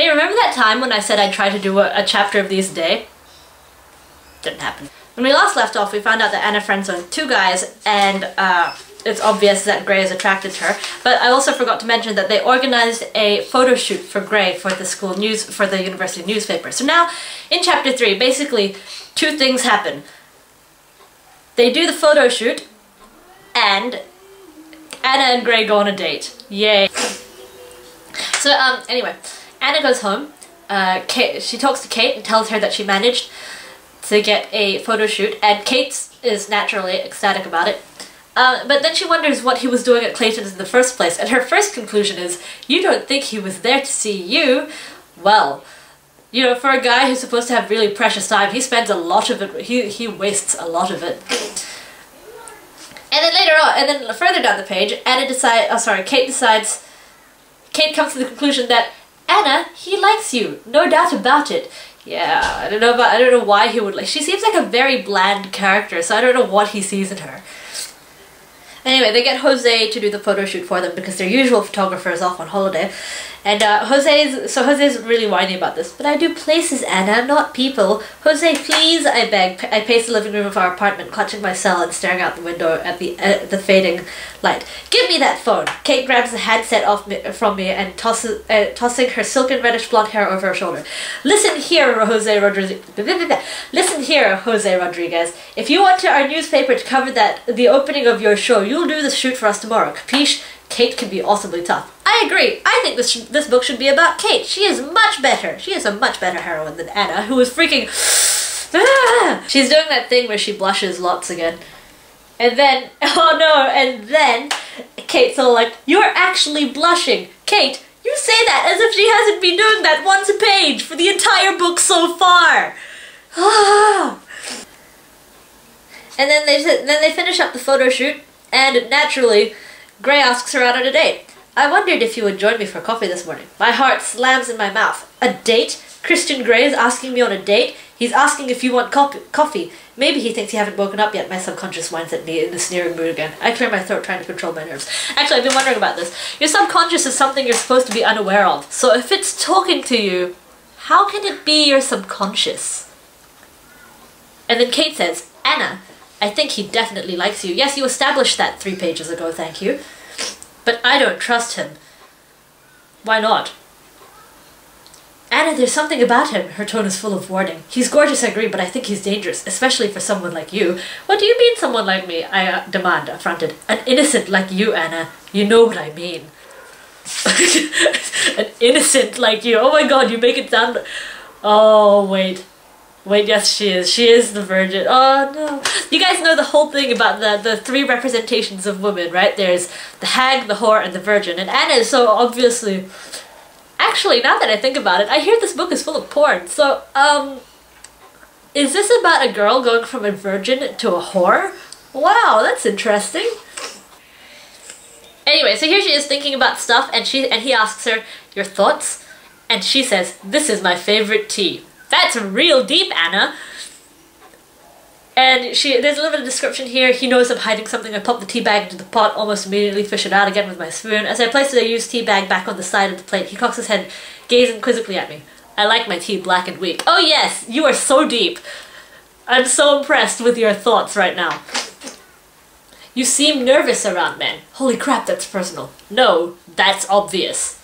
Hey, remember that time when I said I'd try to do a chapter of these a day? Didn't happen. When we last left off, we found out that Anna friends with two guys, and it's obvious that Gray is attracted to her. But I also forgot to mention that they organized a photo shoot for Gray for the school news, for the university newspaper. So now, in chapter 3, basically, two things happen. They do the photo shoot, and Anna and Gray go on a date. Yay. So, anyway, Anna goes home. She talks to Kate and tells her that she managed to get a photo shoot, and Kate is naturally ecstatic about it. But then she wonders what he was doing at Clayton's in the first place, and her first conclusion is, you don't think he was there to see you? Well, you know, for a guy who's supposed to have really precious time, he spends a lot of it, he wastes a lot of it. And then later on, and then further down the page, Kate comes to the conclusion that Anna, he likes you, no doubt about it. Yeah, I don't know why he would like. She seems like a very bland character, so I don't know what he sees in her. Anyway, they get Jose to do the photo shoot for them because their usual photographer is off on holiday. And Jose's really whiny about this. But I do places, Anna, not people. Jose, please, I beg. I pace the living room of our apartment, clutching my cell and staring out the window at the fading light. Give me that phone. Kate grabs the handset from me and tossing her silken reddish blonde hair over her shoulder. Listen here, Jose Rodriguez. Listen here, Jose Rodriguez. If you want our newspaper to cover the opening of your show, you'll do the shoot for us tomorrow. Capiche? Kate can be awesomely tough. I agree. I think this book should be about Kate. She is much better. She is a much better heroine than Anna, who is freaking... She's doing that thing where she blushes lots again. And then... Oh no! And then... Kate's all like, you're actually blushing. Kate, you say that as if she hasn't been doing that once a page for the entire book so far. And then they finish up the photo shoot, and naturally... Gray asks her out on a date. I wondered if you would join me for coffee this morning. My heart slams in my mouth. A date? Christian Grey is asking me on a date? He's asking if you want coffee. Maybe he thinks you haven't woken up yet. My subconscious whines at me in the sneering mood again. I clear my throat trying to control my nerves. Actually, I've been wondering about this. Your subconscious is something you're supposed to be unaware of. So if it's talking to you, how can it be your subconscious? And then Kate says, Anna, I think he definitely likes you. Yes, you established that 3 pages ago, thank you. But I don't trust him. Why not? Anna, there's something about him. Her tone is full of warning. He's gorgeous, I agree, but I think he's dangerous, especially for someone like you. What do you mean, someone like me? I demand, affronted. An innocent like you, Anna. You know what I mean. An innocent like you. Oh my god, you make it sound... Oh, wait. Wait, yes, she is. She is the virgin. Oh, no. You guys know the whole thing about the 3 representations of women, right? There's the hag, the whore, and the virgin. And Anna is so obviously... Actually, now that I think about it, I hear this book is full of porn. So, is this about a girl going from a virgin to a whore? Wow, that's interesting. Anyway, so here she is thinking about stuff, and he asks her, your thoughts? And she says, this is my favorite tea. That's real deep, Anna! And there's a little bit of description here. He knows I'm hiding something. I pop the tea bag into the pot, almost immediately fish it out again with my spoon. As I place the used tea bag back on the side of the plate, he cocks his head, gazing quizzically at me. I like my tea black and weak. Oh yes, you are so deep. I'm so impressed with your thoughts right now. You seem nervous around men. Holy crap, that's personal. No, that's obvious.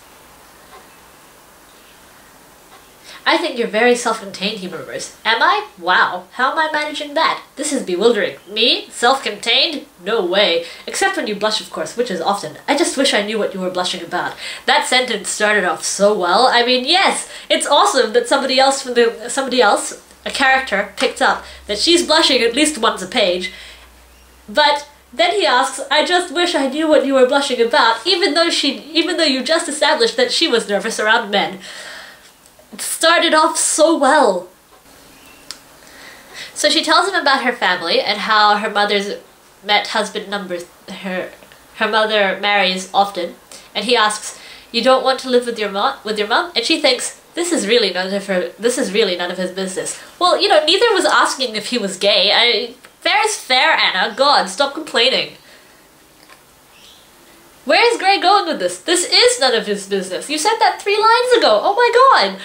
I think you're very self-contained, he murmurs. Am I? Wow, how am I managing that? This is bewildering. Me? Self-contained? No way. Except when you blush, of course, which is often. I just wish I knew what you were blushing about. That sentence started off so well. I mean, yes, it's awesome that somebody else, a character, picked up that she's blushing at least once a page. But then he asks, I just wish I knew what you were blushing about, even though you just established that she was nervous around men. It started off so well. So she tells him about her family and how her mother's met husband numbers. Her mother marries often, and he asks, "You don't want to live with your mom?" And she thinks, this is really none of his business. Well, you know, neither was asking if he was gay. Fair is fair, Anna. God, stop complaining. Where is Gray going with this? This is none of his business. You said that 3 lines ago. Oh my god.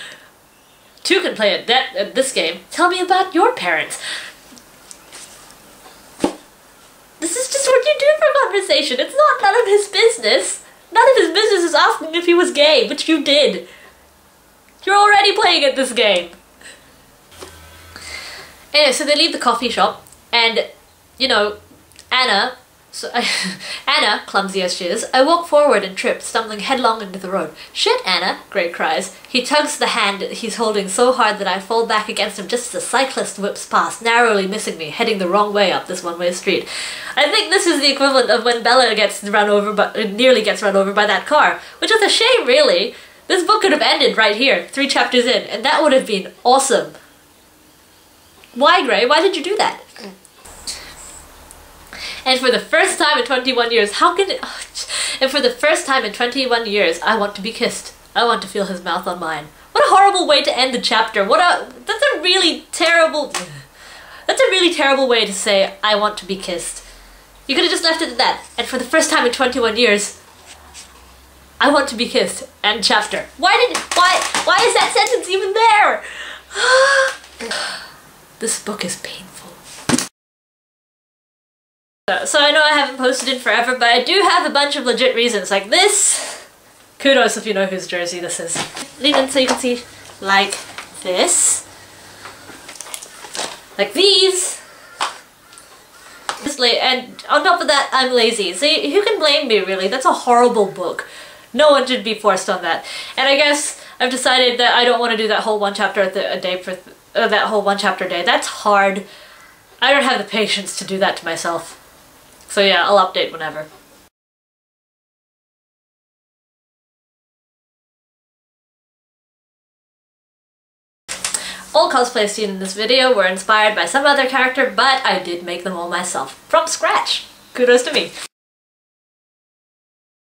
2 can play at this game. Tell me about your parents. This is just what you do for conversation. It's not none of his business. None of his business is asking if he was gay, which you did. You're already playing at this game. Anyway, so they leave the coffee shop, and, you know, Anna, Anna, clumsy as she is, I walk forward and trip, stumbling headlong into the road. Shit, Anna, Gray cries. He tugs the hand he's holding so hard that I fall back against him just as a cyclist whips past, narrowly missing me, heading the wrong way up this one-way street. I think this is the equivalent of when Bella gets run over, nearly gets run over by that car, which is a shame, really. This book could have ended right here, 3 chapters in, and that would have been awesome. Why, Gray? Why did you do that? And for the first time in 21 years, how can it... And for the first time in 21 years, I want to be kissed. I want to feel his mouth on mine. What a horrible way to end the chapter. That's a really terrible... That's a really terrible way to say, I want to be kissed. You could have just left it at that. And for the first time in 21 years, I want to be kissed. End chapter. Why is that sentence even there? This book is painful. So I know I haven't posted in forever, but I do have a bunch of legit reasons, like this. Kudos if you know whose jersey this is. Lean in so you can see, like this. Like these. And on top of that, I'm lazy. So who can blame me, really? That's a horrible book. No one should be forced on that. And I guess I've decided that I don't want to do that whole 1 chapter a day for that whole 1 chapter a day. That's hard. I don't have the patience to do that to myself. So yeah, I'll update whenever. All cosplays seen in this video were inspired by some other character, but I did make them all myself. From scratch! Kudos to me.